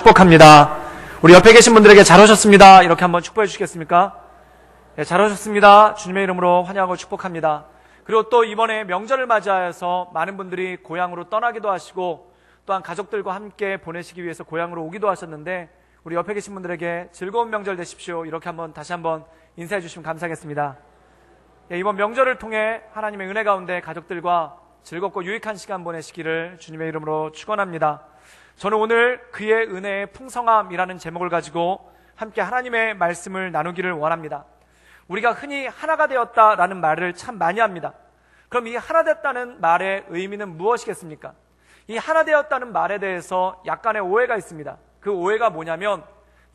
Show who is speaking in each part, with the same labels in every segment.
Speaker 1: 축복합니다. 우리 옆에 계신 분들에게 잘 오셨습니다. 이렇게 한번 축복해 주시겠습니까? 네, 잘 오셨습니다. 주님의 이름으로 환영하고 축복합니다. 그리고 또 이번에 명절을 맞이하여서 많은 분들이 고향으로 떠나기도 하시고 또한 가족들과 함께 보내시기 위해서 고향으로 오기도 하셨는데 우리 옆에 계신 분들에게 즐거운 명절 되십시오. 이렇게 다시 한번 인사해 주시면 감사하겠습니다. 네, 이번 명절을 통해 하나님의 은혜 가운데 가족들과 즐겁고 유익한 시간 보내시기를 주님의 이름으로 축원합니다. 저는 오늘 그의 은혜의 풍성함이라는 제목을 가지고 함께 하나님의 말씀을 나누기를 원합니다. 우리가 흔히 하나가 되었다라는 말을 참 많이 합니다. 그럼 이 하나 됐다는 말의 의미는 무엇이겠습니까? 이 하나 되었다는 말에 대해서 약간의 오해가 있습니다. 그 오해가 뭐냐면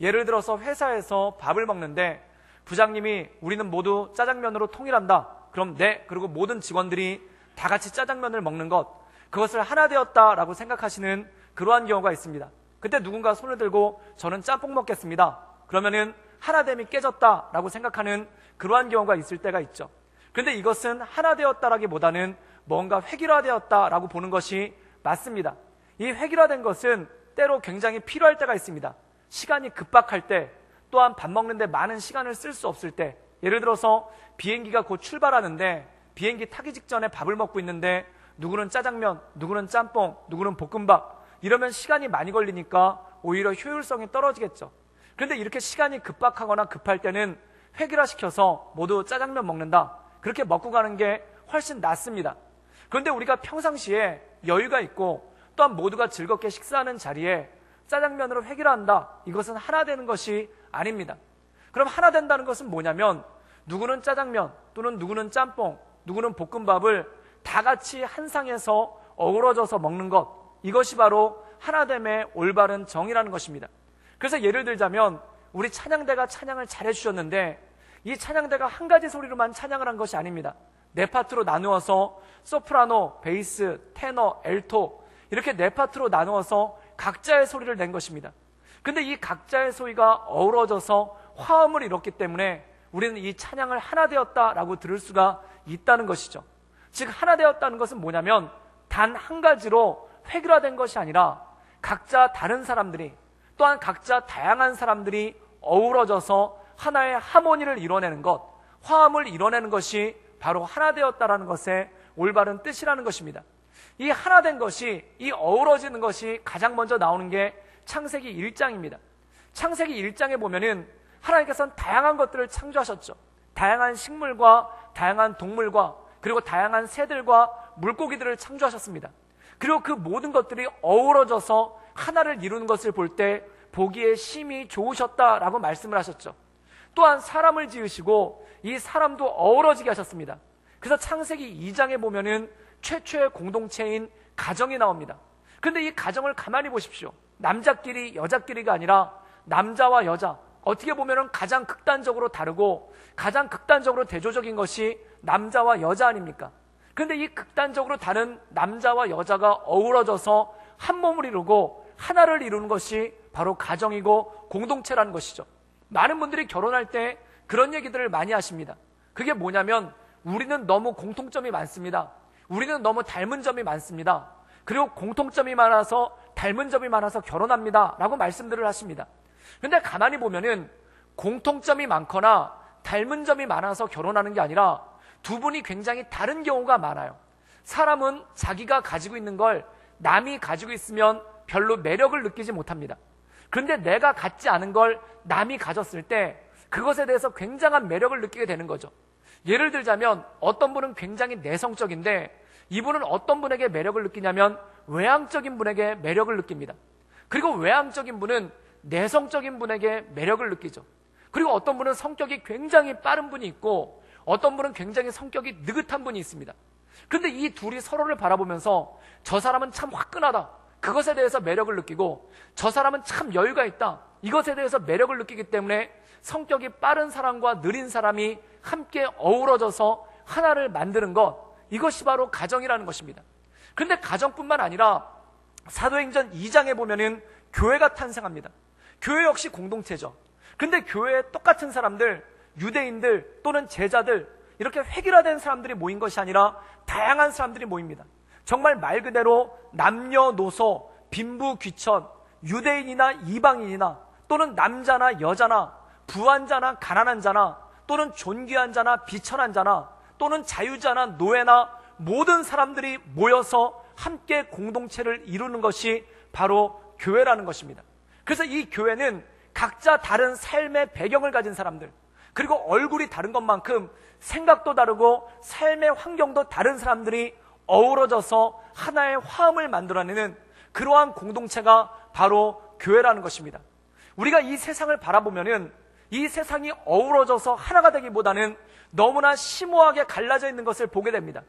Speaker 1: 예를 들어서 회사에서 밥을 먹는데 부장님이 우리는 모두 짜장면으로 통일한다. 그럼 네. 그리고 모든 직원들이 다 같이 짜장면을 먹는 것, 그것을 하나 되었다라고 생각하시는 그러한 경우가 있습니다. 그때 누군가 손을 들고 저는 짬뽕 먹겠습니다. 그러면은 하나됨이 깨졌다라고 생각하는 그러한 경우가 있을 때가 있죠. 그런데 이것은 하나 되었다라기보다는 뭔가 획일화되었다라고 보는 것이 맞습니다. 이 획일화된 것은 때로 굉장히 필요할 때가 있습니다. 시간이 급박할 때, 또한 밥 먹는데 많은 시간을 쓸 수 없을 때, 예를 들어서 비행기가 곧 출발하는데 비행기 타기 직전에 밥을 먹고 있는데 누구는 짜장면, 누구는 짬뽕, 누구는 볶음밥, 이러면 시간이 많이 걸리니까 오히려 효율성이 떨어지겠죠. 그런데 이렇게 시간이 급박하거나 급할 때는 획일화시켜서 모두 짜장면 먹는다, 그렇게 먹고 가는 게 훨씬 낫습니다. 그런데 우리가 평상시에 여유가 있고 또한 모두가 즐겁게 식사하는 자리에 짜장면으로 획일화한다, 이것은 하나 되는 것이 아닙니다. 그럼 하나 된다는 것은 뭐냐면 누구는 짜장면 또는 누구는 짬뽕, 누구는 볶음밥을 다 같이 한 상에서 어우러져서 먹는 것, 이것이 바로 하나됨의 올바른 정의라는 것입니다. 그래서 예를 들자면 우리 찬양대가 찬양을 잘해 주셨는데 이 찬양대가 한 가지 소리로만 찬양을 한 것이 아닙니다. 네 파트로 나누어서 소프라노, 베이스, 테너, 엘토, 이렇게 네 파트로 나누어서 각자의 소리를 낸 것입니다. 근데 이 각자의 소리가 어우러져서 화음을 이뤘기 때문에 우리는 이 찬양을 하나 되었다라고 들을 수가 있다는 것이죠. 즉 하나 되었다는 것은 뭐냐면 단 한 가지로 획일화된 것이 아니라 각자 다른 사람들이, 또한 각자 다양한 사람들이 어우러져서 하나의 하모니를 이뤄내는 것, 화음을 이뤄내는 것이 바로 하나 되었다라는 것의 올바른 뜻이라는 것입니다. 이 하나 된 것이, 이 어우러지는 것이 가장 먼저 나오는 게 창세기 1장입니다. 창세기 1장에 보면은 하나님께서는 다양한 것들을 창조하셨죠. 다양한 식물과 다양한 동물과 그리고 다양한 새들과 물고기들을 창조하셨습니다. 그리고 그 모든 것들이 어우러져서 하나를 이루는 것을 볼 때 보기에 심히 좋으셨다라고 말씀을 하셨죠. 또한 사람을 지으시고 이 사람도 어우러지게 하셨습니다. 그래서 창세기 2장에 보면은 최초의 공동체인 가정이 나옵니다. 그런데 이 가정을 가만히 보십시오. 남자끼리 여자끼리가 아니라 남자와 여자, 어떻게 보면은 가장 극단적으로 다르고 가장 극단적으로 대조적인 것이 남자와 여자 아닙니까? 그런데 이 극단적으로 다른 남자와 여자가 어우러져서 한 몸을 이루고 하나를 이루는 것이 바로 가정이고 공동체라는 것이죠. 많은 분들이 결혼할 때 그런 얘기들을 많이 하십니다. 그게 뭐냐면 우리는 너무 공통점이 많습니다. 우리는 너무 닮은 점이 많습니다. 그리고 공통점이 많아서 닮은 점이 많아서 결혼합니다 라고 말씀들을 하십니다. 그런데 가만히 보면은 공통점이 많거나 닮은 점이 많아서 결혼하는 게 아니라 두 분이 굉장히 다른 경우가 많아요. 사람은 자기가 가지고 있는 걸 남이 가지고 있으면 별로 매력을 느끼지 못합니다. 그런데 내가 갖지 않은 걸 남이 가졌을 때 그것에 대해서 굉장한 매력을 느끼게 되는 거죠. 예를 들자면 어떤 분은 굉장히 내성적인데 이분은 어떤 분에게 매력을 느끼냐면 외향적인 분에게 매력을 느낍니다. 그리고 외향적인 분은 내성적인 분에게 매력을 느끼죠. 그리고 어떤 분은 성격이 굉장히 빠른 분이 있고 어떤 분은 굉장히 성격이 느긋한 분이 있습니다. 그런데 이 둘이 서로를 바라보면서 저 사람은 참 화끈하다, 그것에 대해서 매력을 느끼고 저 사람은 참 여유가 있다, 이것에 대해서 매력을 느끼기 때문에 성격이 빠른 사람과 느린 사람이 함께 어우러져서 하나를 만드는 것, 이것이 바로 가정이라는 것입니다. 그런데 가정뿐만 아니라 사도행전 2장에 보면은 교회가 탄생합니다. 교회 역시 공동체죠. 그런데 교회에 똑같은 사람들, 유대인들 또는 제자들, 이렇게 획일화된 사람들이 모인 것이 아니라 다양한 사람들이 모입니다. 정말 말 그대로 남녀노소, 빈부귀천, 유대인이나 이방인이나 또는 남자나 여자나 부한 자나 가난한 자나 또는 존귀한 자나 비천한 자나 또는 자유자나 노예나 모든 사람들이 모여서 함께 공동체를 이루는 것이 바로 교회라는 것입니다. 그래서 이 교회는 각자 다른 삶의 배경을 가진 사람들, 그리고 얼굴이 다른 것만큼 생각도 다르고 삶의 환경도 다른 사람들이 어우러져서 하나의 화음을 만들어내는 그러한 공동체가 바로 교회라는 것입니다. 우리가 이 세상을 바라보면은 이 세상이 어우러져서 하나가 되기보다는 너무나 심오하게 갈라져 있는 것을 보게 됩니다.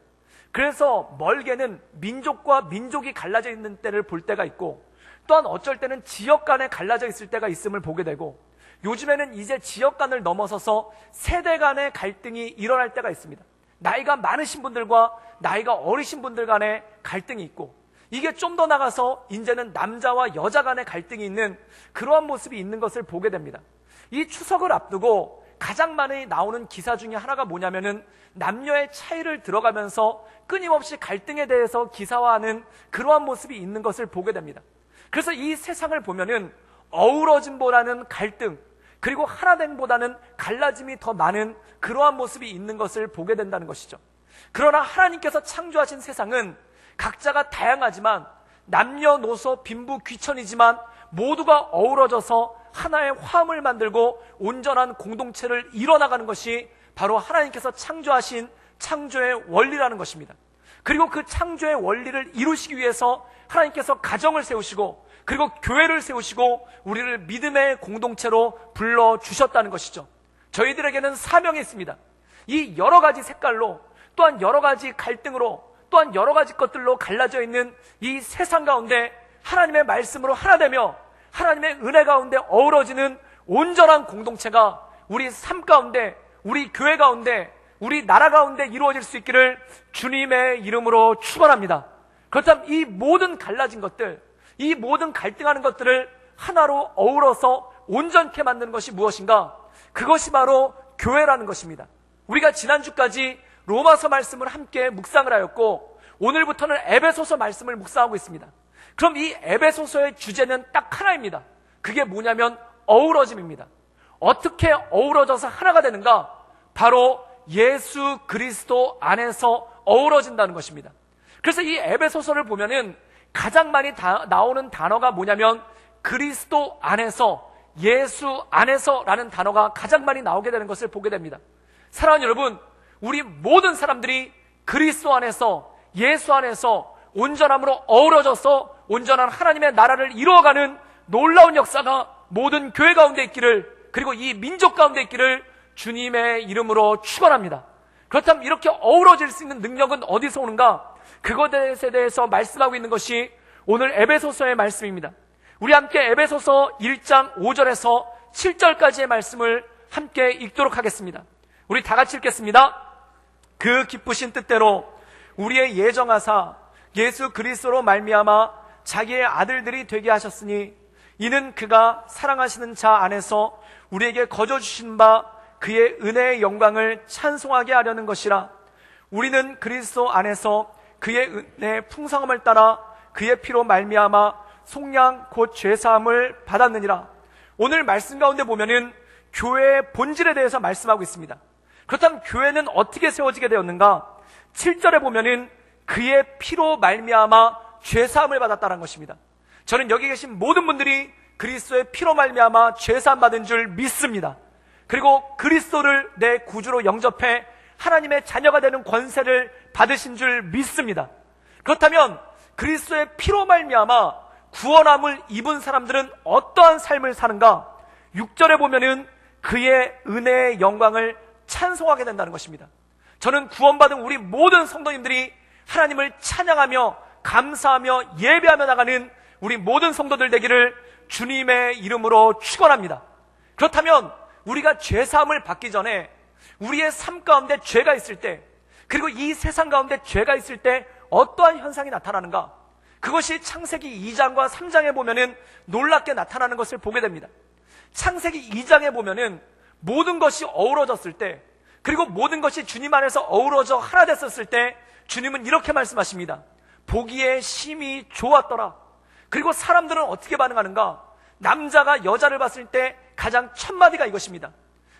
Speaker 1: 그래서 멀게는 민족과 민족이 갈라져 있는 때를 볼 때가 있고, 또한 어쩔 때는 지역 간에 갈라져 있을 때가 있음을 보게 되고, 요즘에는 이제 지역 간을 넘어서서 세대 간의 갈등이 일어날 때가 있습니다. 나이가 많으신 분들과 나이가 어리신 분들 간의 갈등이 있고, 이게 좀 더 나가서 이제는 남자와 여자 간의 갈등이 있는 그러한 모습이 있는 것을 보게 됩니다. 이 추석을 앞두고 가장 많이 나오는 기사 중에 하나가 뭐냐면은 남녀의 차이를 들어가면서 끊임없이 갈등에 대해서 기사화하는 그러한 모습이 있는 것을 보게 됩니다. 그래서 이 세상을 보면은 어우러짐보다는 갈등, 그리고 하나됨보다는 갈라짐이 더 많은 그러한 모습이 있는 것을 보게 된다는 것이죠. 그러나 하나님께서 창조하신 세상은 각자가 다양하지만 남녀노소 빈부 귀천이지만 모두가 어우러져서 하나의 화음을 만들고 온전한 공동체를 이뤄나가는 것이 바로 하나님께서 창조하신 창조의 원리라는 것입니다. 그리고 그 창조의 원리를 이루시기 위해서 하나님께서 가정을 세우시고, 그리고 교회를 세우시고 우리를 믿음의 공동체로 불러주셨다는 것이죠. 저희들에게는 사명이 있습니다. 이 여러 가지 색깔로, 또한 여러 가지 갈등으로, 또한 여러 가지 것들로 갈라져 있는 이 세상 가운데 하나님의 말씀으로 하나 되며 하나님의 은혜 가운데 어우러지는 온전한 공동체가 우리 삶 가운데, 우리 교회 가운데, 우리 나라 가운데 이루어질 수 있기를 주님의 이름으로 축원합니다. 그렇다면 이 모든 갈라진 것들, 이 모든 갈등하는 것들을 하나로 어우러서 온전케 만드는 것이 무엇인가? 그것이 바로 교회라는 것입니다. 우리가 지난주까지 로마서 말씀을 함께 묵상을 하였고, 오늘부터는 에베소서 말씀을 묵상하고 있습니다. 그럼 이 에베소서의 주제는 딱 하나입니다. 그게 뭐냐면 어우러짐입니다. 어떻게 어우러져서 하나가 되는가? 바로 예수 그리스도 안에서 어우러진다는 것입니다. 그래서 이 에베소서를 보면은 가장 많이 나오는 단어가 뭐냐면 그리스도 안에서, 예수 안에서라는 단어가 가장 많이 나오게 되는 것을 보게 됩니다. 사랑하는 여러분, 우리 모든 사람들이 그리스도 안에서, 예수 안에서 온전함으로 어우러져서 온전한 하나님의 나라를 이루어가는 놀라운 역사가 모든 교회 가운데 있기를, 그리고 이 민족 가운데 있기를 주님의 이름으로 축원합니다. 그렇다면 이렇게 어우러질 수 있는 능력은 어디서 오는가? 그것에 대해서 말씀하고 있는 것이 오늘 에베소서의 말씀입니다. 우리 함께 에베소서 1장 5절에서 7절까지의 말씀을 함께 읽도록 하겠습니다. 우리 다 같이 읽겠습니다. 그 기쁘신 뜻대로 우리의 예정하사 예수 그리스도로 말미암아 자기의 아들들이 되게 하셨으니, 이는 그가 사랑하시는 자 안에서 우리에게 거저 주신 바 그의 은혜의 영광을 찬송하게 하려는 것이라. 우리는 그리스도 안에서 그의 은혜의 풍성함을 따라 그의 피로 말미암아 속량 곧 죄사함을 받았느니라. 오늘 말씀 가운데 보면은 교회의 본질에 대해서 말씀하고 있습니다. 그렇다면 교회는 어떻게 세워지게 되었는가? 7절에 보면은 그의 피로 말미암아 죄사함을 받았다는 것입니다. 저는 여기 계신 모든 분들이 그리스도의 피로 말미암아 죄사함 받은 줄 믿습니다. 그리고 그리스도를 내 구주로 영접해 하나님의 자녀가 되는 권세를 받으신 줄 믿습니다. 그렇다면 그리스도의 피로 말미암아 구원함을 입은 사람들은 어떠한 삶을 사는가? 6절에 보면은 그의 은혜의 영광을 찬송하게 된다는 것입니다. 저는 구원받은 우리 모든 성도님들이 하나님을 찬양하며 감사하며 예배하며 나가는 우리 모든 성도들 되기를 주님의 이름으로 축원합니다. 그렇다면 우리가 죄사함을 받기 전에 우리의 삶 가운데 죄가 있을 때, 그리고 이 세상 가운데 죄가 있을 때 어떠한 현상이 나타나는가? 그것이 창세기 2장과 3장에 보면은 놀랍게 나타나는 것을 보게 됩니다. 창세기 2장에 보면은 모든 것이 어우러졌을 때, 그리고 모든 것이 주님 안에서 어우러져 하나 됐었을 때 주님은 이렇게 말씀하십니다. 보기에 심히 좋았더라. 그리고 사람들은 어떻게 반응하는가? 남자가 여자를 봤을 때 가장 첫 마디가 이것입니다.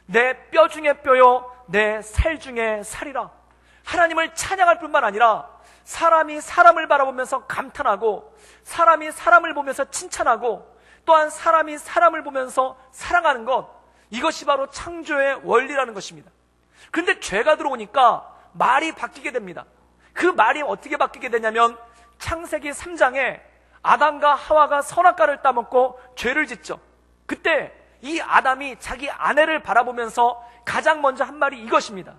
Speaker 1: 내 뼈 중에 뼈요, 내 살 중에 살이라. 하나님을 찬양할 뿐만 아니라 사람이 사람을 바라보면서 감탄하고, 사람이 사람을 보면서 칭찬하고, 또한 사람이 사람을 보면서 사랑하는 것, 이것이 바로 창조의 원리라는 것입니다. 그런데 죄가 들어오니까 말이 바뀌게 됩니다. 그 말이 어떻게 바뀌게 되냐면, 창세기 3장에 아담과 하와가 선악과를 따먹고 죄를 짓죠. 그때 이 아담이 자기 아내를 바라보면서 가장 먼저 한 말이 이것입니다.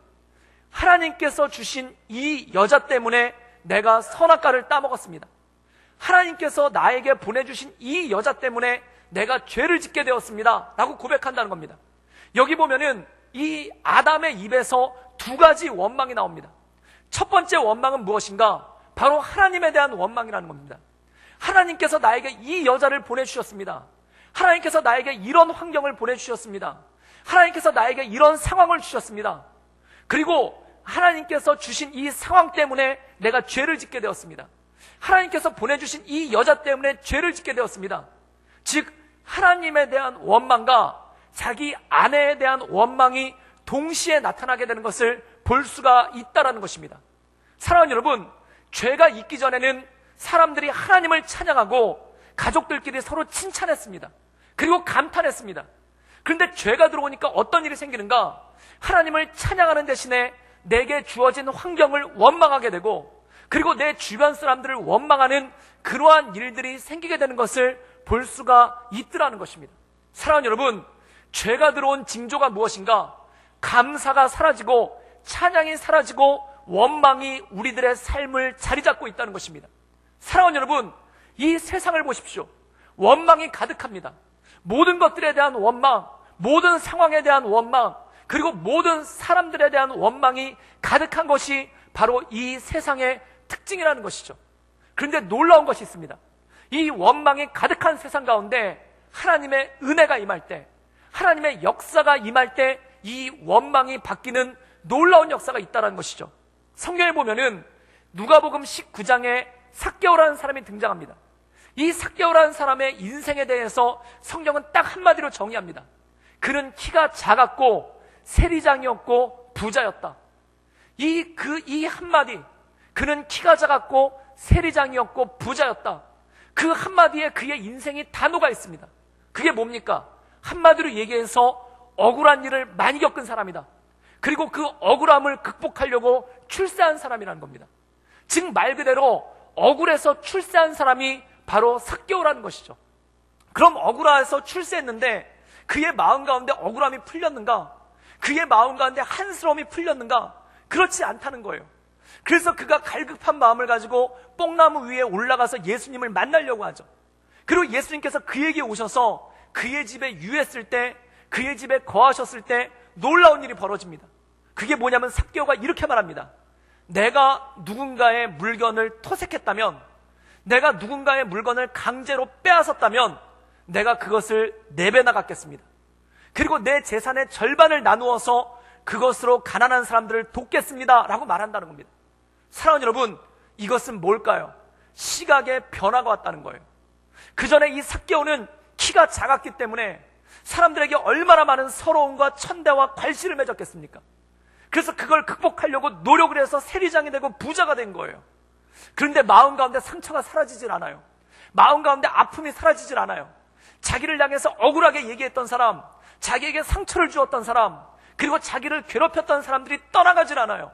Speaker 1: 하나님께서 주신 이 여자 때문에 내가 선악과를 따먹었습니다. 하나님께서 나에게 보내주신 이 여자 때문에 내가 죄를 짓게 되었습니다 라고 고백한다는 겁니다. 여기 보면은 이 아담의 입에서 두 가지 원망이 나옵니다. 첫 번째 원망은 무엇인가? 바로 하나님에 대한 원망이라는 겁니다. 하나님께서 나에게 이 여자를 보내주셨습니다. 하나님께서 나에게 이런 환경을 보내주셨습니다. 하나님께서 나에게 이런 상황을 주셨습니다. 그리고 하나님께서 주신 이 상황 때문에 내가 죄를 짓게 되었습니다. 하나님께서 보내주신 이 여자 때문에 죄를 짓게 되었습니다. 즉 하나님에 대한 원망과 자기 아내에 대한 원망이 동시에 나타나게 되는 것을 볼 수가 있다는 것입니다. 사랑하는 여러분, 죄가 있기 전에는 사람들이 하나님을 찬양하고 가족들끼리 서로 칭찬했습니다. 그리고 감탄했습니다. 그런데 죄가 들어오니까 어떤 일이 생기는가? 하나님을 찬양하는 대신에 내게 주어진 환경을 원망하게 되고, 그리고 내 주변 사람들을 원망하는 그러한 일들이 생기게 되는 것을 볼 수가 있더라는 것입니다. 사랑하는 여러분, 죄가 들어온 징조가 무엇인가? 감사가 사라지고 찬양이 사라지고 원망이 우리들의 삶을 자리 잡고 있다는 것입니다. 사랑하는 여러분, 이 세상을 보십시오. 원망이 가득합니다. 모든 것들에 대한 원망, 모든 상황에 대한 원망, 그리고 모든 사람들에 대한 원망이 가득한 것이 바로 이 세상의 특징이라는 것이죠. 그런데 놀라운 것이 있습니다. 이 원망이 가득한 세상 가운데 하나님의 은혜가 임할 때, 하나님의 역사가 임할 때 이 원망이 바뀌는 놀라운 역사가 있다는 것이죠. 성경에 보면은 누가복음 19장에 삭개오라는 사람이 등장합니다. 이 삭개오라는 사람의 인생에 대해서 성경은 딱 한마디로 정의합니다. 그는 키가 작았고 세리장이었고 부자였다. 이 한마디, 그는 키가 작았고 세리장이었고 부자였다. 그 한마디에 그의 인생이 다 녹아 있습니다. 그게 뭡니까? 한마디로 얘기해서 억울한 일을 많이 겪은 사람이다. 그리고 그 억울함을 극복하려고 출세한 사람이라는 겁니다. 즉 말 그대로 억울해서 출세한 사람이 바로 삭개오라는 것이죠. 그럼 억울해서 출세했는데 그의 마음 가운데 억울함이 풀렸는가? 그의 마음 가운데 한스러움이 풀렸는가? 그렇지 않다는 거예요. 그래서 그가 갈급한 마음을 가지고 뽕나무 위에 올라가서 예수님을 만나려고 하죠. 그리고 예수님께서 그에게 오셔서 그의 집에 유했을 때, 그의 집에 거하셨을 때 놀라운 일이 벌어집니다. 그게 뭐냐면 삭개오가 이렇게 말합니다. 내가 누군가의 물건을 토색했다면, 내가 누군가의 물건을 강제로 빼앗았다면 내가 그것을 4배나 갚겠습니다. 그리고 내 재산의 절반을 나누어서 그것으로 가난한 사람들을 돕겠습니다 라고 말한다는 겁니다. 사랑하는 여러분, 이것은 뭘까요? 시각의 변화가 왔다는 거예요. 그 전에 이 삭개오는 키가 작았기 때문에 사람들에게 얼마나 많은 서러움과 천대와 괄시를 맺었겠습니까? 그래서 그걸 극복하려고 노력을 해서 세리장이 되고 부자가 된 거예요. 그런데 마음 가운데 상처가 사라지질 않아요. 마음 가운데 아픔이 사라지질 않아요. 자기를 향해서 억울하게 얘기했던 사람, 자기에게 상처를 주었던 사람, 그리고 자기를 괴롭혔던 사람들이 떠나가질 않아요.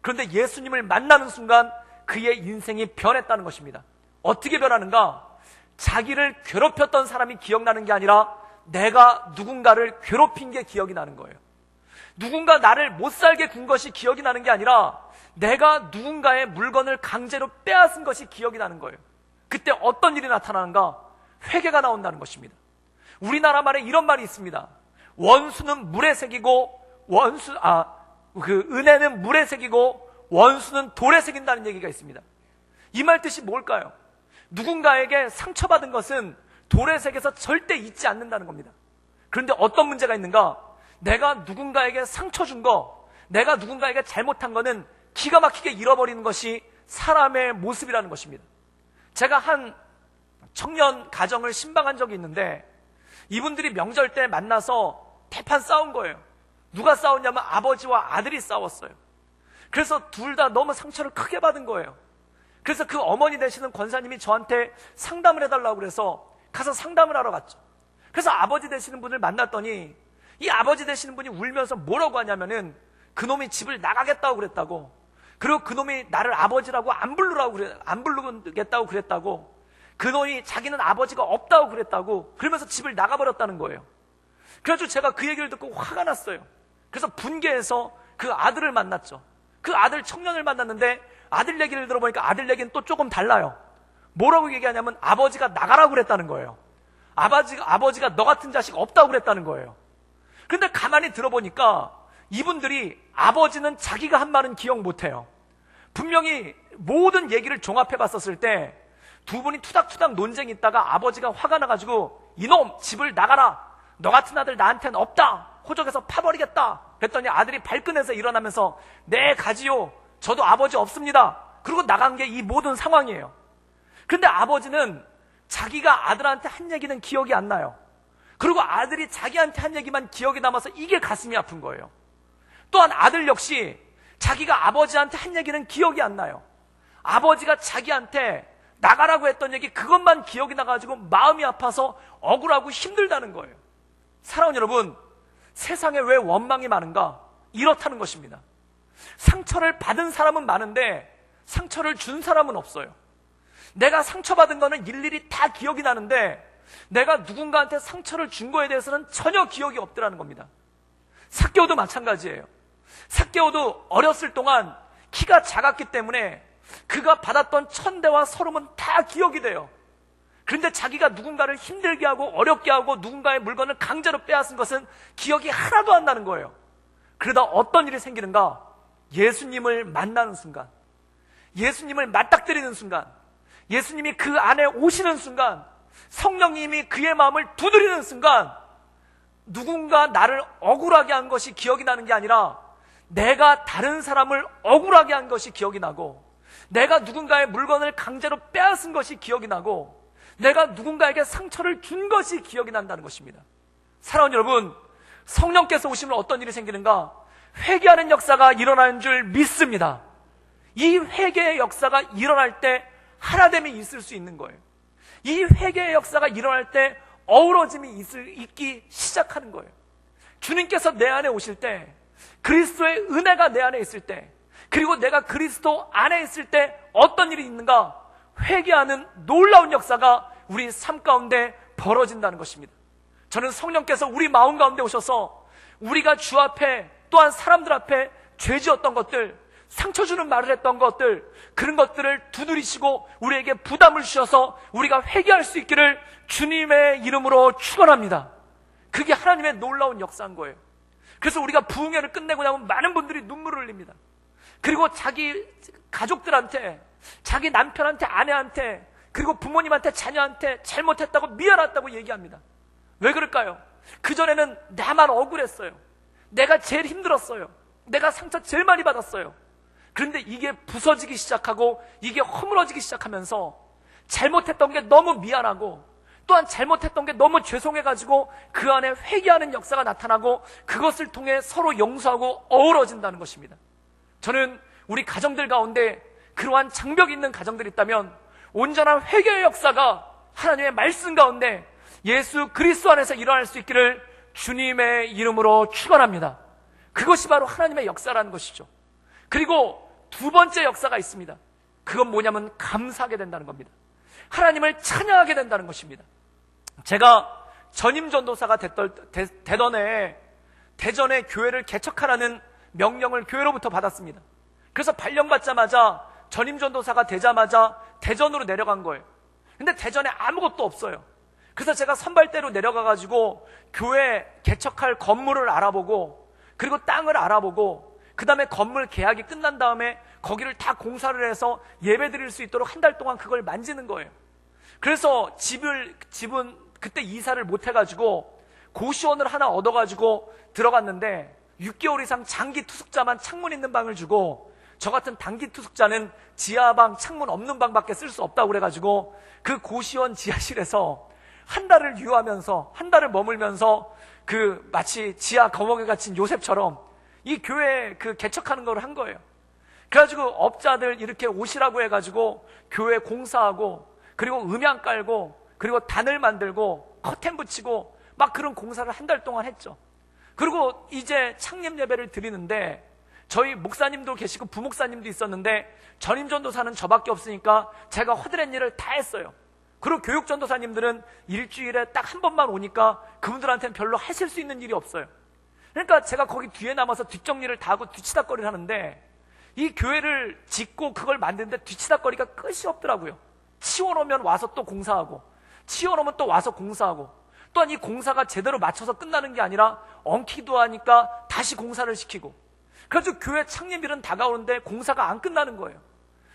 Speaker 1: 그런데 예수님을 만나는 순간 그의 인생이 변했다는 것입니다. 어떻게 변하는가? 자기를 괴롭혔던 사람이 기억나는 게 아니라 내가 누군가를 괴롭힌 게 기억이 나는 거예요. 누군가 나를 못 살게 군 것이 기억이 나는 게 아니라 내가 누군가의 물건을 강제로 빼앗은 것이 기억이 나는 거예요. 그때 어떤 일이 나타나는가? 회개가 나온다는 것입니다. 우리나라 말에 이런 말이 있습니다. 원수는 물에 새기고 은혜는 물에 새기고 원수는 돌에 새긴다는 얘기가 있습니다. 이 말 뜻이 뭘까요? 누군가에게 상처받은 것은 돌에 새겨서 절대 잊지 않는다는 겁니다. 그런데 어떤 문제가 있는가? 내가 누군가에게 상처 준 거, 내가 누군가에게 잘못한 거는 기가 막히게 잃어버리는 것이 사람의 모습이라는 것입니다. 제가 한 청년 가정을 신방한 적이 있는데 이분들이 명절 때 만나서 대판 싸운 거예요. 누가 싸웠냐면 아버지와 아들이 싸웠어요. 그래서 둘 다 너무 상처를 크게 받은 거예요. 그래서 그 어머니 되시는 권사님이 저한테 상담을 해달라고 그래서 가서 상담을 하러 갔죠. 그래서 아버지 되시는 분을 만났더니 이 아버지 되시는 분이 울면서 뭐라고 하냐면은 그놈이 집을 나가겠다고 그랬다고, 그리고 그놈이 나를 아버지라고 안 부르겠다고 그랬다고, 그놈이 자기는 아버지가 없다고 그랬다고, 그러면서 집을 나가버렸다는 거예요. 그래가지고 제가 그 얘기를 듣고 화가 났어요. 그래서 분개해서 그 아들을 만났죠. 그 아들 청년을 만났는데 아들 얘기를 들어보니까 아들 얘기는 또 조금 달라요. 뭐라고 얘기하냐면 아버지가 나가라고 그랬다는 거예요. 아버지가 너 같은 자식 없다고 그랬다는 거예요. 근데 가만히 들어보니까 이분들이 아버지는 자기가 한 말은 기억 못해요. 분명히 모든 얘기를 종합해 봤었을 때 두 분이 투닥투닥 논쟁이 있다가 아버지가 화가 나가지고 이놈 집을 나가라, 너 같은 아들 나한테는 없다, 호적에서 파버리겠다 그랬더니 아들이 발끈해서 일어나면서 네 가지요, 저도 아버지 없습니다, 그리고 나간 게 이 모든 상황이에요. 그런데 아버지는 자기가 아들한테 한 얘기는 기억이 안 나요. 그리고 아들이 자기한테 한 얘기만 기억이 남아서 이게 가슴이 아픈 거예요. 또한 아들 역시 자기가 아버지한테 한 얘기는 기억이 안 나요. 아버지가 자기한테 나가라고 했던 얘기 그것만 기억이 나가지고 마음이 아파서 억울하고 힘들다는 거예요. 사랑하는 여러분, 세상에 왜 원망이 많은가? 이렇다는 것입니다. 상처를 받은 사람은 많은데 상처를 준 사람은 없어요. 내가 상처받은 거는 일일이 다 기억이 나는데 내가 누군가한테 상처를 준 거에 대해서는 전혀 기억이 없더라는 겁니다. 삭개오도 마찬가지예요. 삭개오도 어렸을 동안 키가 작았기 때문에 그가 받았던 천대와 서름은 다 기억이 돼요. 그런데 자기가 누군가를 힘들게 하고 어렵게 하고 누군가의 물건을 강제로 빼앗은 것은 기억이 하나도 안 나는 거예요. 그러다 어떤 일이 생기는가? 예수님을 만나는 순간, 예수님을 맞닥뜨리는 순간, 예수님이 그 안에 오시는 순간, 성령님이 그의 마음을 두드리는 순간 누군가 나를 억울하게 한 것이 기억이 나는 게 아니라 내가 다른 사람을 억울하게 한 것이 기억이 나고, 내가 누군가의 물건을 강제로 빼앗은 것이 기억이 나고, 내가 누군가에게 상처를 준 것이 기억이 난다는 것입니다. 사랑하는 여러분, 성령께서 오시면 어떤 일이 생기는가? 회개하는 역사가 일어나는 줄 믿습니다. 이 회개의 역사가 일어날 때 하나됨이 있을 수 있는 거예요. 이 회개의 역사가 일어날 때 어우러짐이 있기 시작하는 거예요. 주님께서 내 안에 오실 때, 그리스도의 은혜가 내 안에 있을 때, 그리고 내가 그리스도 안에 있을 때 어떤 일이 있는가? 회개하는 놀라운 역사가 우리 삶 가운데 벌어진다는 것입니다. 저는 성령께서 우리 마음 가운데 오셔서 우리가 주 앞에 또한 사람들 앞에 죄 지었던 것들, 상처 주는 말을 했던 것들, 그런 것들을 두드리시고 우리에게 부담을 주셔서 우리가 회개할 수 있기를 주님의 이름으로 축원합니다. 그게 하나님의 놀라운 역사인 거예요. 그래서 우리가 부흥회를 끝내고 나면 많은 분들이 눈물을 흘립니다. 그리고 자기 가족들한테, 자기 남편한테, 아내한테, 그리고 부모님한테, 자녀한테 잘못했다고 미안하다고 얘기합니다. 왜 그럴까요? 그전에는 나만 억울했어요. 내가 제일 힘들었어요. 내가 상처 제일 많이 받았어요. 그런데 이게 부서지기 시작하고 이게 허물어지기 시작하면서 잘못했던 게 너무 미안하고 또한 잘못했던 게 너무 죄송해가지고 그 안에 회개하는 역사가 나타나고 그것을 통해 서로 용서하고 어우러진다는 것입니다. 저는 우리 가정들 가운데 그러한 장벽이 있는 가정들이 있다면 온전한 회개의 역사가 하나님의 말씀 가운데 예수 그리스도 안에서 일어날 수 있기를 주님의 이름으로 축원합니다. 그것이 바로 하나님의 역사라는 것이죠. 그리고 두 번째 역사가 있습니다. 그건 뭐냐면 감사하게 된다는 겁니다. 하나님을 찬양하게 된다는 것입니다. 제가 전임 전도사가 되던 해에 대전에 교회를 개척하라는 명령을 교회로부터 받았습니다. 그래서 발령받자마자 전임 전도사가 되자마자 대전으로 내려간 거예요. 근데 대전에 아무것도 없어요. 그래서 제가 선발대로 내려가가지고 교회 개척할 건물을 알아보고, 그리고 땅을 알아보고, 그 다음에 건물 계약이 끝난 다음에 거기를 다 공사를 해서 예배 드릴 수 있도록 한 달 동안 그걸 만지는 거예요. 그래서 집은 그때 이사를 못 해가지고 고시원을 하나 얻어가지고 들어갔는데 6개월 이상 장기 투숙자만 창문 있는 방을 주고 저 같은 단기 투숙자는 지하방 창문 없는 방밖에 쓸 수 없다고 그래가지고 그 고시원 지하실에서 한 달을 유하면서 한 달을 머물면서 그 마치 지하 감옥에 갇힌 요셉처럼 이 교회 그 개척하는 걸 한 거예요. 그래가지고 업자들 이렇게 오시라고 해가지고 교회 공사하고 그리고 음향 깔고 그리고 단을 만들고 커튼 붙이고 막 그런 공사를 한 달 동안 했죠. 그리고 이제 창립 예배를 드리는데 저희 목사님도 계시고 부목사님도 있었는데 전임전도사는 저밖에 없으니까 제가 허드렛 일을 다 했어요. 그리고 교육전도사님들은 일주일에 딱 한 번만 오니까 그분들한테는 별로 하실 수 있는 일이 없어요. 그러니까 제가 거기 뒤에 남아서 뒷정리를 다 하고 뒤치다거리를 하는데 이 교회를 짓고 그걸 만드는데 뒤치다거리가 끝이 없더라고요. 치워놓으면 와서 또 공사하고 치워놓으면 또 와서 공사하고 또한 이 공사가 제대로 맞춰서 끝나는 게 아니라 엉키도 하니까 다시 공사를 시키고 그래가지고 교회 창립일은 다가오는데 공사가 안 끝나는 거예요.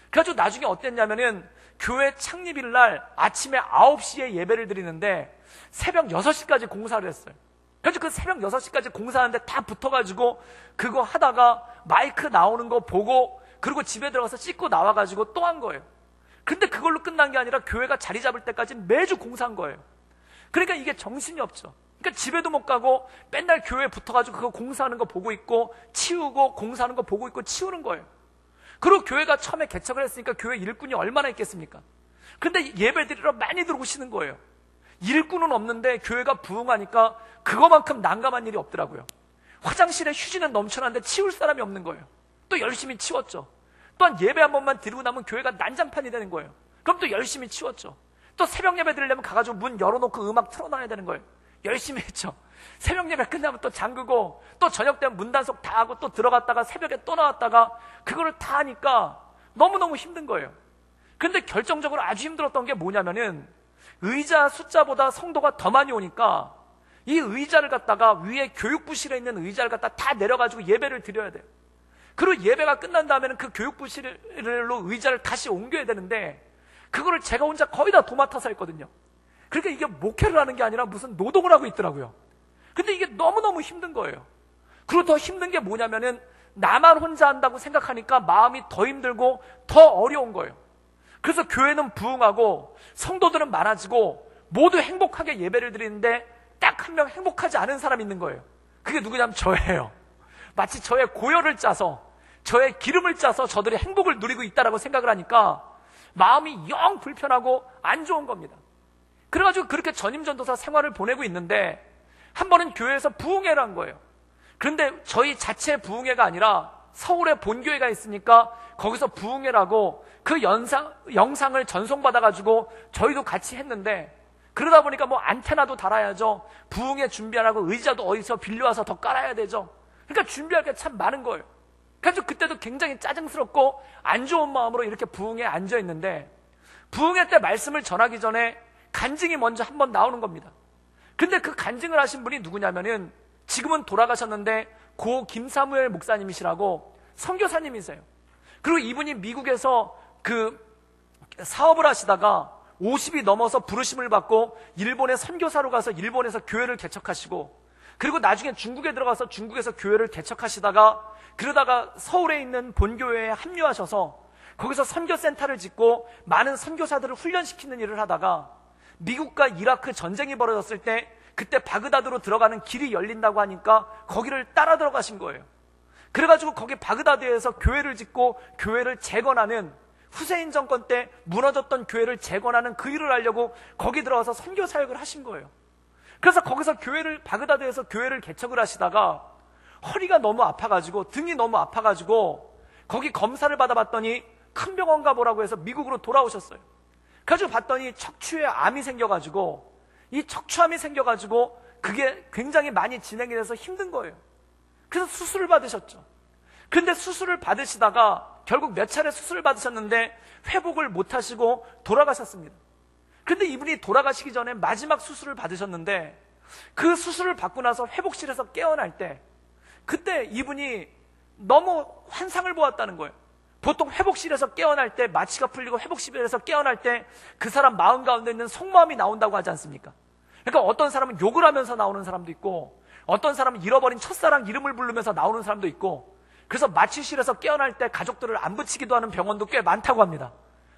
Speaker 1: 그래가지고 나중에 어땠냐면은 교회 창립일 날 아침에 9시에 예배를 드리는데 새벽 6시까지 공사를 했어요. 그래서 그 새벽 6시까지 공사하는데 다 붙어가지고 그거 하다가 마이크 나오는 거 보고 그리고 집에 들어가서 씻고 나와가지고 또 한 거예요. 근데 그걸로 끝난 게 아니라 교회가 자리 잡을 때까지 매주 공사한 거예요. 그러니까 이게 정신이 없죠. 그러니까 집에도 못 가고 맨날 교회에 붙어가지고 그거 공사하는 거 보고 있고 치우고 공사하는 거 보고 있고 치우는 거예요. 그리고 교회가 처음에 개척을 했으니까 교회 일꾼이 얼마나 있겠습니까? 근데 예배 드리러 많이들 오시는 거예요. 일꾼은 없는데 교회가 부흥하니까 그거만큼 난감한 일이 없더라고요. 화장실에 휴지는 넘쳐나는데 치울 사람이 없는 거예요. 또 열심히 치웠죠. 또한 예배 한 번만 드리고 나면 교회가 난장판이 되는 거예요. 그럼 또 열심히 치웠죠. 또 새벽 예배 드리려면 가가지고 문 열어놓고 음악 틀어놔야 되는 거예요. 열심히 했죠. 새벽 예배 끝나면 또 잠그고 또 저녁 되면 문 단속 다 하고 또 들어갔다가 새벽에 또 나왔다가 그거를 다 하니까 너무너무 힘든 거예요. 근데 결정적으로 아주 힘들었던 게 뭐냐면은 의자 숫자보다 성도가 더 많이 오니까 이 의자를 갖다가 위에 교육부실에 있는 의자를 갖다 다 내려가지고 예배를 드려야 돼요. 그리고 예배가 끝난 다음에는 그 교육부실로 의자를 다시 옮겨야 되는데 그거를 제가 혼자 거의 다 도맡아서 했거든요. 그러니까 이게 목회를 하는 게 아니라 무슨 노동을 하고 있더라고요. 근데 이게 너무너무 힘든 거예요. 그리고 더 힘든 게 뭐냐면은 나만 혼자 한다고 생각하니까 마음이 더 힘들고 더 어려운 거예요. 그래서 교회는 부흥하고 성도들은 많아지고 모두 행복하게 예배를 드리는데 딱 한 명 행복하지 않은 사람이 있는 거예요. 그게 누구냐면 저예요. 마치 저의 고열을 짜서 저의 기름을 짜서 저들이 행복을 누리고 있다라고 생각을 하니까 마음이 영 불편하고 안 좋은 겁니다. 그래가지고 그렇게 전임전도사 생활을 보내고 있는데 한 번은 교회에서 부흥회를 한 거예요. 그런데 저희 자체 부흥회가 아니라 서울에 본교회가 있으니까 거기서 부흥회라고 그 영상을 전송받아가지고 저희도 같이 했는데 그러다 보니까 뭐 안테나도 달아야죠. 부흥회 준비하라고 의자도 어디서 빌려와서 더 깔아야 되죠. 그러니까 준비할 게 참 많은 거예요. 그래서 그때도 굉장히 짜증스럽고 안 좋은 마음으로 이렇게 부흥회에 앉아있는데 부흥회 때 말씀을 전하기 전에 간증이 먼저 한번 나오는 겁니다. 근데 그 간증을 하신 분이 누구냐면은 지금은 돌아가셨는데 고 김사무엘 목사님이시라고 선교사님이세요. 그리고 이분이 미국에서 그 사업을 하시다가 50이 넘어서 부르심을 받고 일본에 선교사로 가서 일본에서 교회를 개척하시고 그리고 나중에 중국에 들어가서 중국에서 교회를 개척하시다가 그러다가 서울에 있는 본교회에 합류하셔서 거기서 선교센터를 짓고 많은 선교사들을 훈련시키는 일을 하다가 미국과 이라크 전쟁이 벌어졌을 때 그때 바그다드로 들어가는 길이 열린다고 하니까 거기를 따라 들어가신 거예요. 그래가지고 거기 바그다드에서 교회를 짓고 교회를 재건하는 후세인 정권 때 무너졌던 교회를 재건하는 그 일을 하려고 거기 들어가서 선교 사역을 하신 거예요. 그래서 거기서 바그다드에서 교회를 개척을 하시다가 허리가 너무 아파가지고 등이 너무 아파가지고 거기 검사를 받아봤더니 큰 병원 가보라고 해서 미국으로 돌아오셨어요. 그래가지고 봤더니 척추에 암이 생겨가지고 이 척추암이 생겨가지고 그게 굉장히 많이 진행이 돼서 힘든 거예요. 그래서 수술을 받으셨죠. 근데 수술을 받으시다가 결국 몇 차례 수술을 받으셨는데 회복을 못 하시고 돌아가셨습니다. 근데 이분이 돌아가시기 전에 마지막 수술을 받으셨는데 그 수술을 받고 나서 회복실에서 깨어날 때 그때 이분이 너무 환상을 보았다는 거예요. 보통 회복실에서 깨어날 때 마취가 풀리고 회복실에서 깨어날 때 그 사람 마음 가운데 있는 속마음이 나온다고 하지 않습니까? 그러니까 어떤 사람은 욕을 하면서 나오는 사람도 있고 어떤 사람은 잃어버린 첫사랑 이름을 부르면서 나오는 사람도 있고 그래서 마취실에서 깨어날 때 가족들을 안 붙이기도 하는 병원도 꽤 많다고 합니다.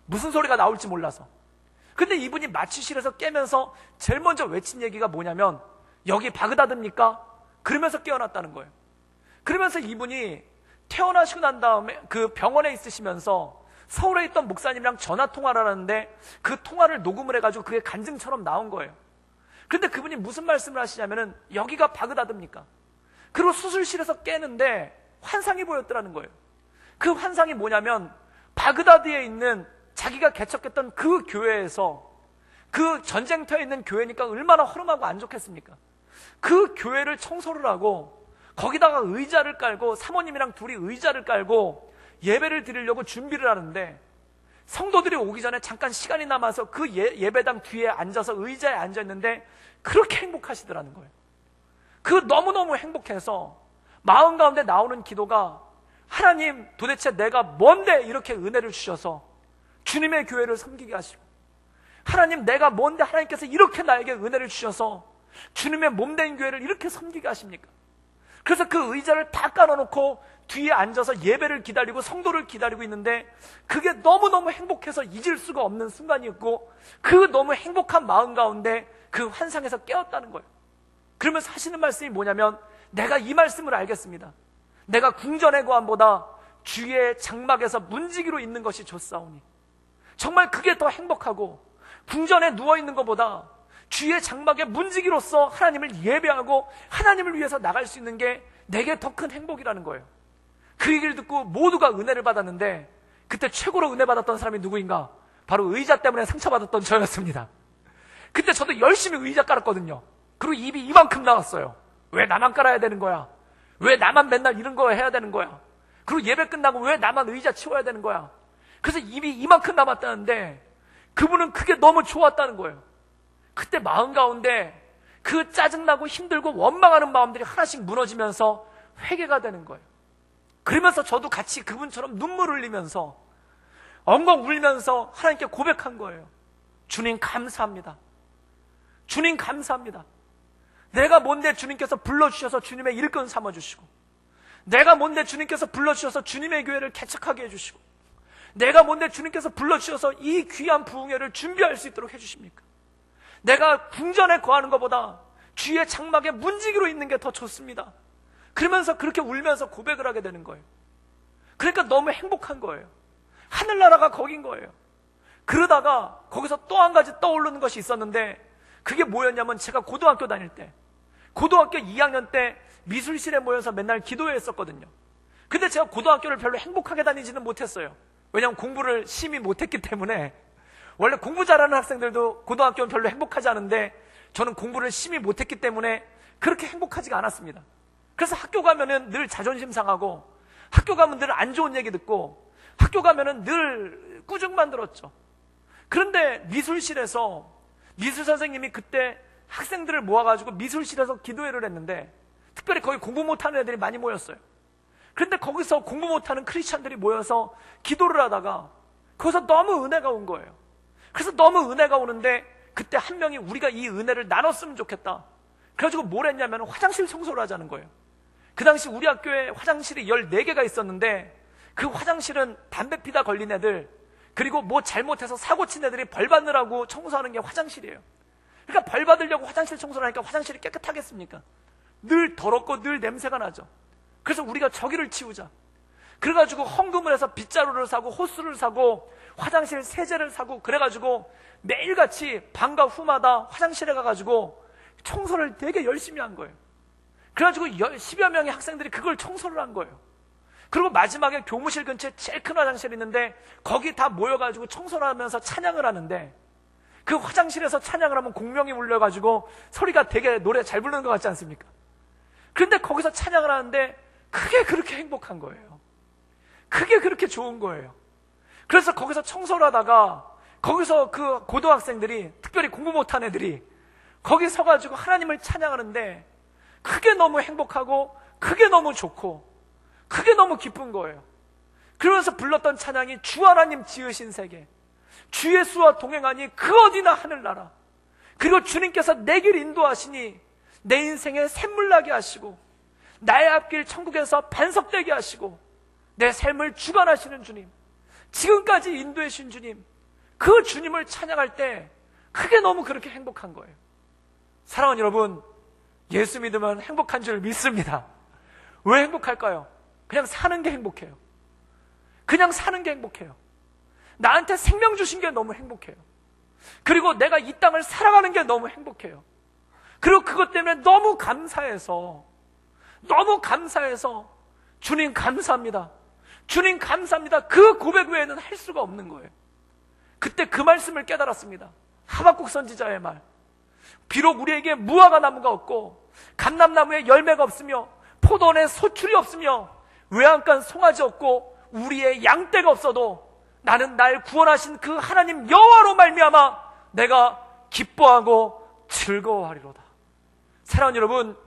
Speaker 1: 무슨 소리가 나올지 몰라서. 근데 이분이 마취실에서 깨면서 제일 먼저 외친 얘기가 뭐냐면, 여기 바그다드입니까? 그러면서 깨어났다는 거예요. 그러면서 이분이 태어나시고 난 다음에 그 병원에 있으시면서 서울에 있던 목사님이랑 전화 통화를 하는데 그 통화를 녹음을 해가지고 그게 간증처럼 나온 거예요. 그런데 그분이 무슨 말씀을 하시냐면은, 여기가 바그다드입니까? 그리고 수술실에서 깨는데 환상이 보였더라는 거예요. 그 환상이 뭐냐면, 바그다드에 있는 자기가 개척했던 그 교회에서, 그 전쟁터에 있는 교회니까 얼마나 허름하고 안 좋겠습니까? 그 교회를 청소를 하고 거기다가 의자를 깔고, 사모님이랑 둘이 의자를 깔고 예배를 드리려고 준비를 하는데, 성도들이 오기 전에 잠깐 시간이 남아서 그 예배당 뒤에 앉아서 의자에 앉아있는데 그렇게 행복하시더라는 거예요. 그 너무너무 행복해서 마음 가운데 나오는 기도가, 하나님, 도대체 내가 뭔데 이렇게 은혜를 주셔서 주님의 교회를 섬기게 하시고, 하나님, 내가 뭔데 하나님께서 이렇게 나에게 은혜를 주셔서 주님의 몸된 교회를 이렇게 섬기게 하십니까? 그래서 그 의자를 다 깔아놓고 뒤에 앉아서 예배를 기다리고 성도를 기다리고 있는데, 그게 너무너무 행복해서 잊을 수가 없는 순간이었고, 그 너무 행복한 마음 가운데 그 환상에서 깨었다는 거예요. 그러면서 하시는 말씀이 뭐냐면, 내가 이 말씀을 알겠습니다. 내가 궁전의 고함보다 주의 장막에서 문지기로 있는 것이 좋사오니, 정말 그게 더 행복하고, 궁전에 누워있는 것보다 주의 장막에 문지기로서 하나님을 예배하고 하나님을 위해서 나갈 수 있는 게 내게 더 큰 행복이라는 거예요. 그 얘기를 듣고 모두가 은혜를 받았는데, 그때 최고로 은혜 받았던 사람이 누구인가? 바로 의자 때문에 상처받았던 저였습니다. 그때 저도 열심히 의자 깔았거든요. 그리고 입이 이만큼 나왔어요. 왜 나만 깔아야 되는 거야? 왜 나만 맨날 이런 거 해야 되는 거야? 그리고 예배 끝나고 왜 나만 의자 치워야 되는 거야? 그래서 입이 이만큼 남았다는데, 그분은 그게 너무 좋았다는 거예요. 그때 마음 가운데 그 짜증나고 힘들고 원망하는 마음들이 하나씩 무너지면서 회개가 되는 거예요. 그러면서 저도 같이 그분처럼 눈물 흘리면서 엉엉 울면서 하나님께 고백한 거예요. 주님 감사합니다. 주님 감사합니다. 내가 뭔데 주님께서 불러주셔서 주님의 일꾼 삼아주시고, 내가 뭔데 주님께서 불러주셔서 주님의 교회를 개척하게 해주시고, 내가 뭔데 주님께서 불러주셔서 이 귀한 부흥회를 준비할 수 있도록 해주십니까? 내가 궁전에 거하는 것보다 주의 장막에 문지기로 있는 게 더 좋습니다. 그러면서 그렇게 울면서 고백을 하게 되는 거예요. 그러니까 너무 행복한 거예요. 하늘나라가 거긴 거예요. 그러다가 거기서 또 한 가지 떠오르는 것이 있었는데, 그게 뭐였냐면, 제가 고등학교 다닐 때, 고등학교 2학년 때 미술실에 모여서 맨날 기도했었거든요. 근데 제가 고등학교를 별로 행복하게 다니지는 못했어요. 왜냐하면 공부를 심히 못했기 때문에. 원래 공부 잘하는 학생들도 고등학교는 별로 행복하지 않은데, 저는 공부를 심히 못했기 때문에 그렇게 행복하지가 않았습니다. 그래서 학교 가면은 늘 자존심 상하고, 학교 가면 늘 안 좋은 얘기 듣고, 학교 가면은 늘 꾸중만 들었죠. 그런데 미술실에서 미술 선생님이 그때 학생들을 모아가지고 미술실에서 기도회를 했는데, 특별히 거기 공부 못하는 애들이 많이 모였어요. 그런데 거기서 공부 못하는 크리스찬들이 모여서 기도를 하다가 거기서 너무 은혜가 온 거예요. 그래서 너무 은혜가 오는데, 그때 한 명이 우리가 이 은혜를 나눴으면 좋겠다. 그래가지고 뭘 했냐면 화장실 청소를 하자는 거예요. 그 당시 우리 학교에 화장실이 14개가 있었는데, 그 화장실은 담배 피다 걸린 애들, 그리고 뭐 잘못해서 사고 친 애들이 벌 받느라고 청소하는 게 화장실이에요. 그러니까 벌 받으려고 화장실 청소를 하니까 화장실이 깨끗하겠습니까? 늘 더럽고 늘 냄새가 나죠. 그래서 우리가 저기를 치우자. 그래가지고 헌금을 해서 빗자루를 사고 호스를 사고 화장실 세제를 사고, 그래가지고 매일같이 방과 후마다 화장실에 가가지고 청소를 되게 열심히 한 거예요. 그래가지고 10여 명의 학생들이 그걸 청소를 한 거예요. 그리고 마지막에 교무실 근처에 제일 큰 화장실이 있는데, 거기 다 모여가지고 청소를 하면서 찬양을 하는데, 그 화장실에서 찬양을 하면 공명이 울려가지고 소리가 되게 노래 잘 부르는 것 같지 않습니까? 그런데 거기서 찬양을 하는데 그게 그렇게 행복한 거예요. 그게 그렇게 좋은 거예요. 그래서 거기서 청소를 하다가, 거기서 그 고등학생들이, 특별히 공부 못한 애들이 거기 서가지고 하나님을 찬양하는데, 그게 너무 행복하고 그게 너무 좋고 그게 너무 기쁜 거예요. 그러면서 불렀던 찬양이, 주 하나님 지으신 세계, 주 예수와 동행하니 그 어디나 하늘나라, 그리고 주님께서 내 길 인도하시니 내 인생에 샘물 나게 하시고 나의 앞길 천국에서 반석되게 하시고 내 삶을 주관하시는 주님, 지금까지 인도해 주신 주님, 그 주님을 찬양할 때 그게 너무 그렇게 행복한 거예요. 사랑하는 여러분, 예수 믿으면 행복한 줄 믿습니다. 왜 행복할까요? 그냥 사는 게 행복해요. 그냥 사는 게 행복해요. 나한테 생명 주신 게 너무 행복해요. 그리고 내가 이 땅을 살아가는 게 너무 행복해요. 그리고 그것 때문에 너무 감사해서 주님 감사합니다, 주님 감사합니다, 그 고백 외에는 할 수가 없는 거예요. 그때 그 말씀을 깨달았습니다. 하박국 선지자의 말. 비록 우리에게 무화과 나무가 없고 감람나무에 열매가 없으며 포도원에 소출이 없으며 외양간 송아지 없고 우리의 양떼가 없어도 나는 날 구원하신 그 하나님 여호와로 말미암아 내가 기뻐하고 즐거워하리로다. 사랑하는 여러분,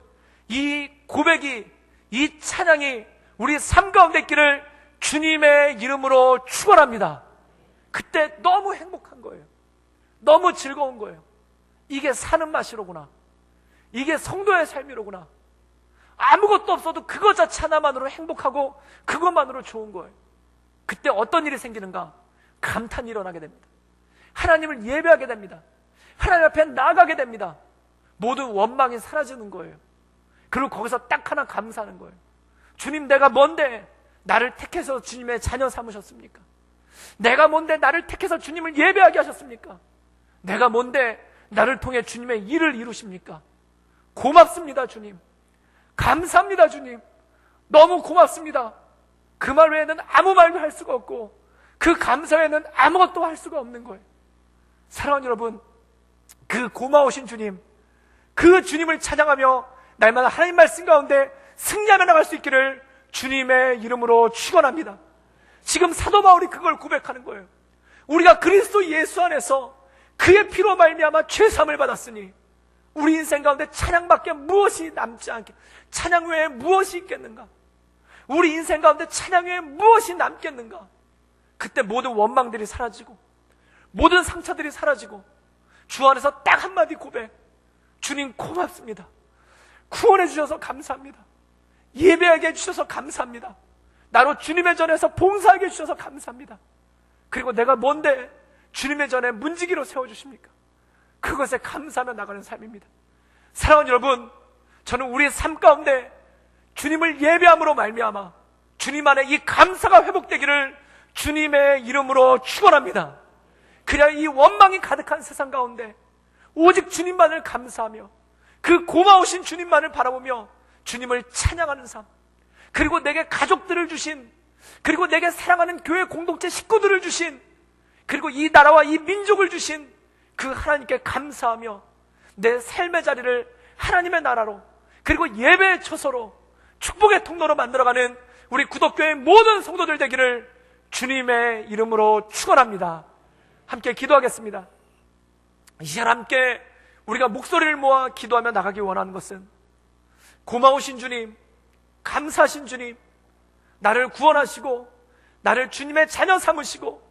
Speaker 1: 이 고백이, 이 찬양이 우리 삶 가운데 있기를 주님의 이름으로 축원합니다. 그때 너무 행복한 거예요. 너무 즐거운 거예요. 이게 사는 맛이로구나. 이게 성도의 삶이로구나. 아무것도 없어도 그거 자체 하나만으로 행복하고 그것만으로 좋은 거예요. 그때 어떤 일이 생기는가? 감탄이 일어나게 됩니다. 하나님을 예배하게 됩니다. 하나님 앞에 나아가게 됩니다. 모든 원망이 사라지는 거예요. 그리고 거기서 딱 하나 감사하는 거예요. 주님, 내가 뭔데 나를 택해서 주님의 자녀 삼으셨습니까? 내가 뭔데 나를 택해서 주님을 예배하게 하셨습니까? 내가 뭔데 나를 통해 주님의 일을 이루십니까? 고맙습니다, 주님. 감사합니다, 주님. 너무 고맙습니다. 그 말 외에는 아무 말도 할 수가 없고 그 감사 외에는 아무것도 할 수가 없는 거예요. 사랑하는 여러분, 그 고마우신 주님, 그 주님을 찬양하며 날마다 하나님 말씀 가운데 승리하며 나갈 수 있기를 주님의 이름으로 축원합니다. 지금 사도 바울이 그걸 고백하는 거예요. 우리가 그리스도 예수 안에서 그의 피로 말미암아 죄사함을 받았으니 우리 인생 가운데 찬양밖에 무엇이 남지 않게, 찬양 외에 무엇이 있겠는가? 우리 인생 가운데 찬양 외에 무엇이 남겠는가? 그때 모든 원망들이 사라지고 모든 상처들이 사라지고 주 안에서 딱 한마디 고백. 주님 고맙습니다. 구원해 주셔서 감사합니다. 예배하게 해주셔서 감사합니다. 나로 주님의 전에서 봉사하게 해주셔서 감사합니다. 그리고 내가 뭔데 주님의 전에 문지기로 세워주십니까? 그것에 감사하며 나가는 삶입니다. 사랑하는 여러분, 저는 우리의 삶 가운데 주님을 예배함으로 말미암아 주님 안에 이 감사가 회복되기를 주님의 이름으로 축원합니다. 그냥 이 원망이 가득한 세상 가운데 오직 주님만을 감사하며 그 고마우신 주님만을 바라보며 주님을 찬양하는 삶, 그리고 내게 가족들을 주신, 그리고 내게 사랑하는 교회 공동체 식구들을 주신, 그리고 이 나라와 이 민족을 주신 그 하나님께 감사하며 내 삶의 자리를 하나님의 나라로, 그리고 예배의 처소로, 축복의 통로로 만들어가는 우리 구독교회 모든 성도들 되기를 주님의 이름으로 축원합니다. 함께 기도하겠습니다. 이 시간 함께 우리가 목소리를 모아 기도하며 나가기 원하는 것은, 고마우신 주님, 감사하신 주님, 나를 구원하시고 나를 주님의 자녀 삼으시고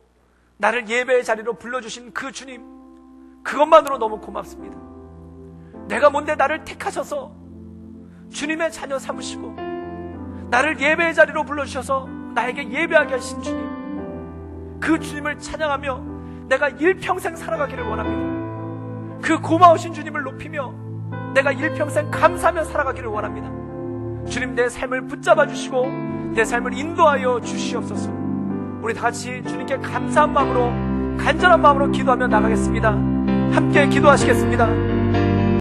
Speaker 1: 나를 예배의 자리로 불러주신 그 주님, 그것만으로 너무 고맙습니다. 내가 뭔데 나를 택하셔서 주님의 자녀 삼으시고 나를 예배의 자리로 불러주셔서 나에게 예배하게 하신 주님, 그 주님을 찬양하며 내가 일평생 살아가기를 원합니다. 그 고마우신 주님을 높이며 내가 일평생 감사하며 살아가기를 원합니다. 주님, 내 삶을 붙잡아 주시고 내 삶을 인도하여 주시옵소서. 우리 다 같이 주님께 감사한 마음으로, 간절한 마음으로 기도하며 나가겠습니다. 함께 기도하시겠습니다.